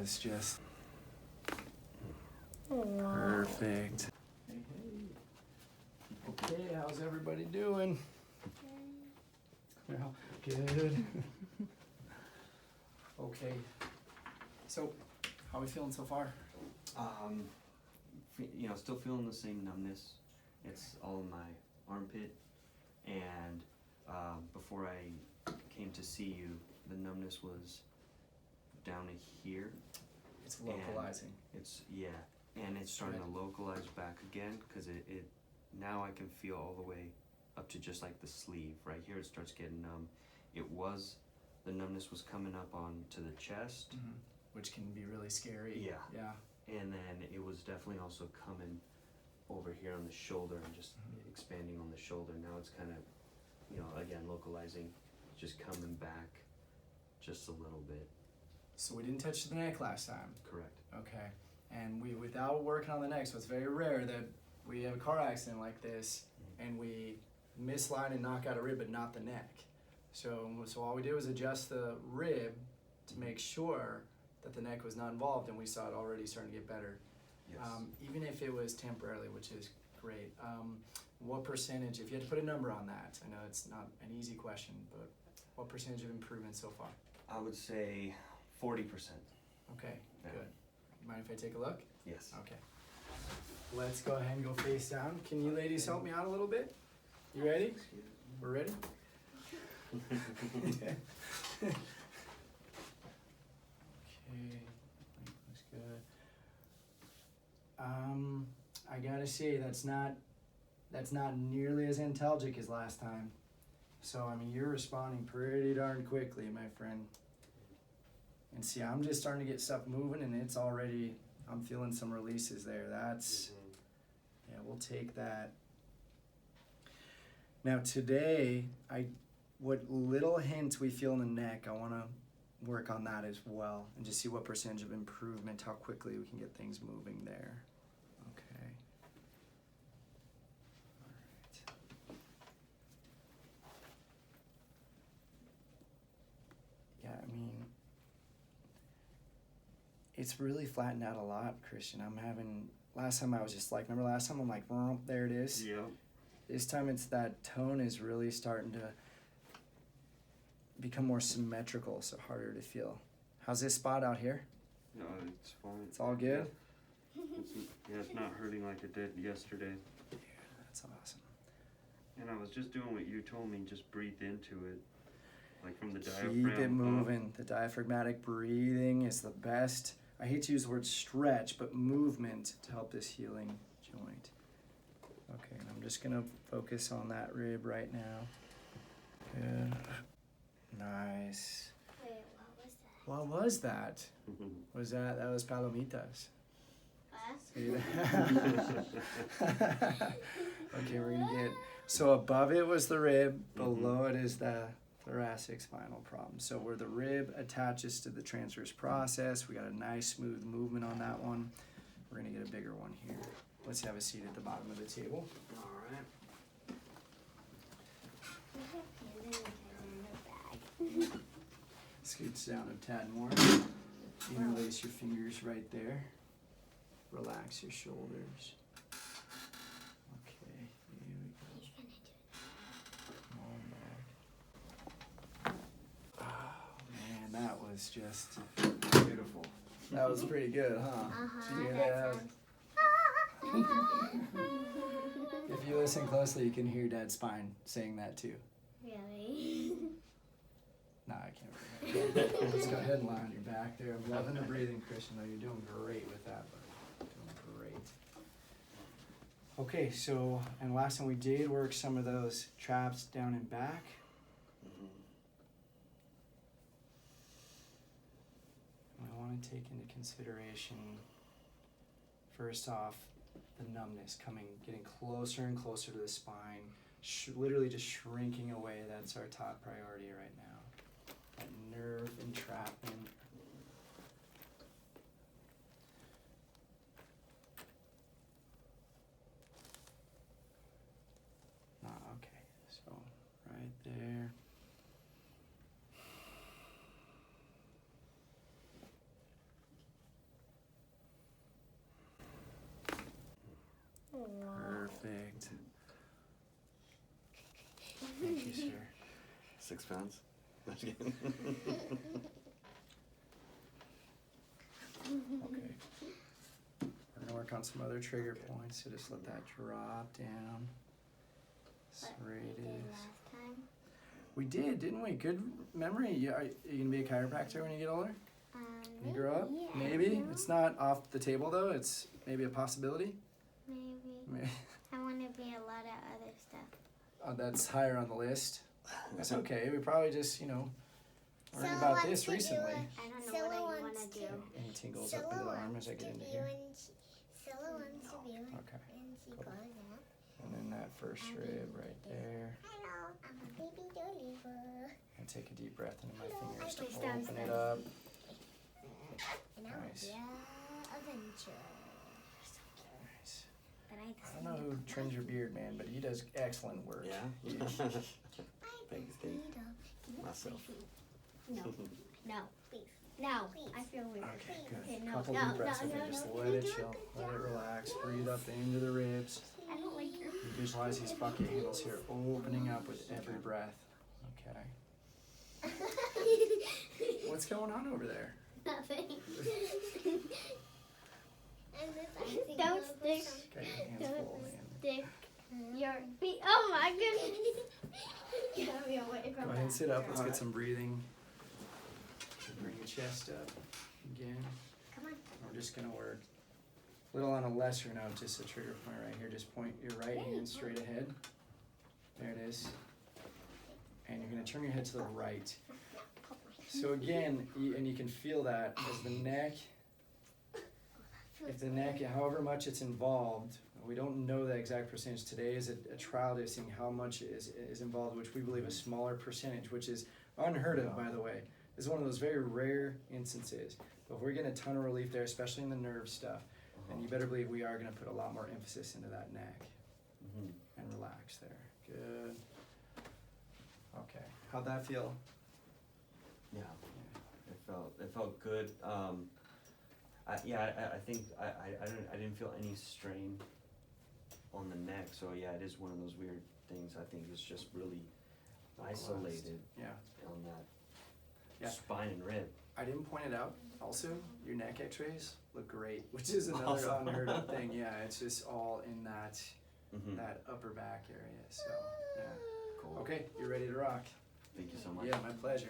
was just perfect. Hey, hey. Okay, how's everybody doing? Well, good. Okay. So, how are we feeling so far? Still feeling the same numbness. It's all in my armpit, and before I came to see you, the numbness was down here. It's localizing. And it's starting to localize back again, because it now I can feel all the way up to just like the sleeve. Right here it starts getting numb. The numbness was coming up onto the chest. Mm-hmm. Which can be really scary. Yeah. And then it was definitely also coming over here on the shoulder and just expanding on the shoulder. Now it's kind of, again, localizing, just coming back just a little bit. So we didn't touch the neck last time. Correct. Okay. And without working on the neck, so it's very rare that we have a car accident like this and we misline and knock out a rib but not the neck. So all we did was adjust the rib to make sure that the neck was not involved, and we saw it already starting to get better. Yes. Even if it was temporarily, which is great. What percentage, if you had to put a number on that, I know it's not an easy question, but what percentage of improvement so far? I would say 40%. Okay, Yeah. good. You mind if I take a look? Yes. Okay. Let's go ahead and go face down. Can you ladies help me out a little bit? You ready? We're ready? Okay, looks good. I gotta say that's not nearly as antalgic as last time. So I mean, you're responding pretty darn quickly, my friend. And see, I'm just starting to get stuff moving, and it's already, I'm feeling some releases there. That's, yeah, we'll take that. Now today, what little hints we feel in the neck, I want to work on that as well and just see what percentage of improvement, how quickly we can get things moving there. Okay. All right. Yeah, I mean, it's really flattened out a lot, Christian. Last time I was just like, remember last time I'm like, there it is? Yeah. This time it's that tone is really starting to become more symmetrical, so harder to feel. How's this spot out here? No, it's fine. It's all good? It's not hurting like it did yesterday. Yeah, that's awesome. And I was just doing what you told me, just breathe into it. Like from the diaphragm. Keep it moving. The diaphragmatic breathing is the best. I hate to use the word stretch, but movement to help this healing joint. Okay, and I'm just gonna focus on that rib right now. Good. Nice. Wait, what was that? What was that? That was palomitas. What? Okay, we're gonna get, so above it was the rib, below it is the thoracic spinal problem. So where the rib attaches to the transverse process, we got a nice smooth movement on that one. We're gonna get a bigger one here. Let's have a seat at the bottom of the table. All right. We have hand sanitizer in our bag. Scoots down a tad more. Interlace your fingers right there. Relax your shoulders. Okay, here we go. He's gonna do it. Come on back. Oh man, that was just beautiful. That was pretty good, huh? Did you hear that? If you listen closely, you can hear Dad's spine saying that too. Really? Nah, I can't really hear that. Let's go ahead and lie on your back there. I'm loving the breathing, Christian, though. You're doing great with that, buddy. Doing great. Okay, so, and last time we did work some of those traps down and back. I want to take into consideration, first off, the numbness getting closer and closer to the spine, literally just shrinking away. That's our top priority right now. That nerve entrapment. Okay, so right there. Perfect. Thank you, sir. 6 pounds? Okay. We're gonna work on some other trigger points, so just let that drop down. Serratus. Last time. We did, didn't we? Good memory. You, are you gonna be a chiropractor when you get older? When you grow up? Yeah, Maybe. no. It's not off the table though. It's maybe a possibility. Maybe. I want to be a lot of other stuff. That's higher on the list. That's okay. We probably just, learned about this recently. I don't know what I want to do. Any tingles up into the arm as I get into here? Scylla wants to be when Okay. she Cool. goes out. And then that first rib right there. Hello, I'm a baby deliver. And take a deep breath into my fingers to I stand open it up. And Nice. adventure. Nice. But I don't know who trims your beard, man, but he does excellent work. Yeah? Thanks, Dave. Myself. No, no, please. No, I feel weird. Okay, good. Okay, no, Couple no, deep breaths no, with no, it. Just no. let it chill. Let it relax. Breathe up into the ribs. I don't like your. You visualize these bucket handles here opening up with every breath. Okay. What's going on over there? Nothing. Don't stick. Okay, your hands full, man. Stick your feet. Oh my goodness. Get me away from Go ahead and sit up. Let's get some breathing. Bring your chest up again. Come on. We're just gonna work a little on a lesser note, just a trigger point right here. Just point your right hand straight ahead. There it is. And you're gonna turn your head to the right. So again, and you can feel that as the neck, if the neck, however much it's involved, we don't know the exact percentage. Today is a trial day seeing how much is involved, which we believe a smaller percentage, which is unheard of, by the way. This is one of those very rare instances. But we're getting a ton of relief there, especially in the nerve stuff. And you better believe we are going to put a lot more emphasis into that neck. And relax there. Good. Okay. How'd that feel? Yeah, it felt good. I think I didn't feel any strain on the neck. So yeah, it is one of those weird things. I think it's just really isolated. Yeah. On that Yeah. spine and rib. I didn't point it out. Also, your neck x-rays look great, which is another Awesome. unheard of thing. Yeah, it's just all in that Mm-hmm. that upper back area. So, yeah. Cool. Okay, you're ready to rock. Thank you so much. Yeah, my pleasure.